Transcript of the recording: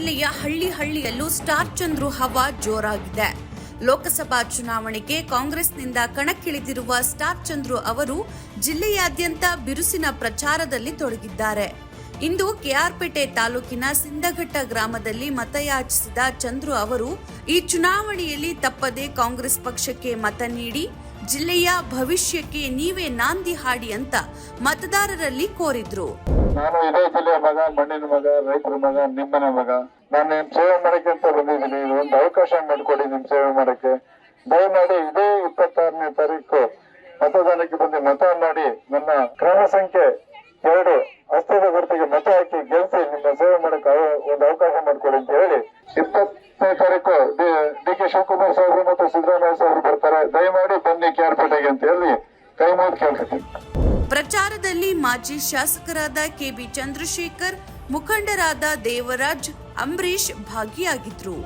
ಜಿಲ್ಲೆಯ ಹಳ್ಳಿಯಲ್ಲೂ ಸ್ಟಾರ್ ಚಂದ್ರು ಹವಾ ಜೋರಾಗಿದೆ. ಲೋಕಸಭಾ ಚುನಾವಣೆಗೆ ಕಾಂಗ್ರೆಸ್ನಿಂದ ಕಣಕ್ಕಿಳಿದಿರುವ ಸ್ಟಾರ್ ಚಂದ್ರು ಅವರು ಜಿಲ್ಲೆಯಾದ್ಯಂತ ಬಿರುಸಿನ ಪ್ರಚಾರದಲ್ಲಿ ತೊಡಗಿದ್ದಾರೆ. ಇಂದು ಕೆಆರ್ಪೇಟೆ ತಾಲೂಕಿನ ಸಿಂದಘಟ್ಟ ಗ್ರಾಮದಲ್ಲಿ ಮತಯಾಚಿಸಿದ ಚಂದ್ರು ಅವರು ಈ ಚುನಾವಣೆಯಲ್ಲಿ ತಪ್ಪದೆ ಕಾಂಗ್ರೆಸ್ ಪಕ್ಷಕ್ಕೆ ಮತ ನೀಡಿ ಜಿಲ್ಲೆಯ ಭವಿಷ್ಯಕ್ಕೆ ನೀವೇ ನಾಂದಿ ಹಾಡಿ ಅಂತ ಮತದಾರರಲ್ಲಿ ಕೋರಿದ್ರು. ನಾನು ಇದೇ ಜಿಲ್ಲೆಯ ಮಗ, ಮಣ್ಣಿನ ಮಗ, ರೈತರ ಮಗ, ನಿಮ್ಮನೆ ಮಗ. ನಾನು ನಿಮ್ ಸೇವೆ ಮಾಡಕ್ಕೆ ಅಂತ ಬಂದಿದ್ದೀನಿ. ಒಂದು ಅವಕಾಶ ಮಾಡಿಕೊಡಿ ನಿಮ್ ಸೇವೆ ಮಾಡಕ್ಕೆ. ದಯಮಾಡಿ ಇದೇ 26ನೇ ತಾರೀಕು ಮತದಾನಕ್ಕೆ ಬಂದು ಮತ ಮಾಡಿ ನನ್ನ ಕ್ರಮ ಸಂಖ್ಯೆ 2 ಹಸ್ತದ ಗುರುತಿಗೆ ಮತ ಹಾಕಿ ಗೆಲ್ಸಿ ನಿಮ್ಮ ಸೇವೆ ಮಾಡಕ್ಕೆ ಒಂದು ಅವಕಾಶ ಮಾಡಿಕೊಡಿ ಅಂತ ಹೇಳಿ 20ನೇ ತಾರೀಕು ಡಿ.ಕೆ. ಶಿವಕುಮಾರ್ ಸಾಹೇಬರು ಮತ್ತು ಸಿದ್ದರಾಮಯ್ಯ ಸಾಹೇಬರು ಬರ್ತಾರೆ. ದಯಮಾಡಿ ಬನ್ನಿ ಕೆಆರ್ಪೇಟೆಗೆ ಅಂತ ಹೇಳಿ ಕೈ ಮುಗಿದು ಕೇಳ್ತೀನಿ. ಪ್ರಚಾರದಲ್ಲಿ ಮಾಜಿ ಶಾಸಕರಾದ ಕೆ.ಬಿ. ಚಂದ್ರಶೇಖರ್, ಮುಖಂಡರಾದ ದೇವರಾಜ್, ಅಂಬರೀಶ್ ಭಾಗಿಯಾಗಿದ್ರು.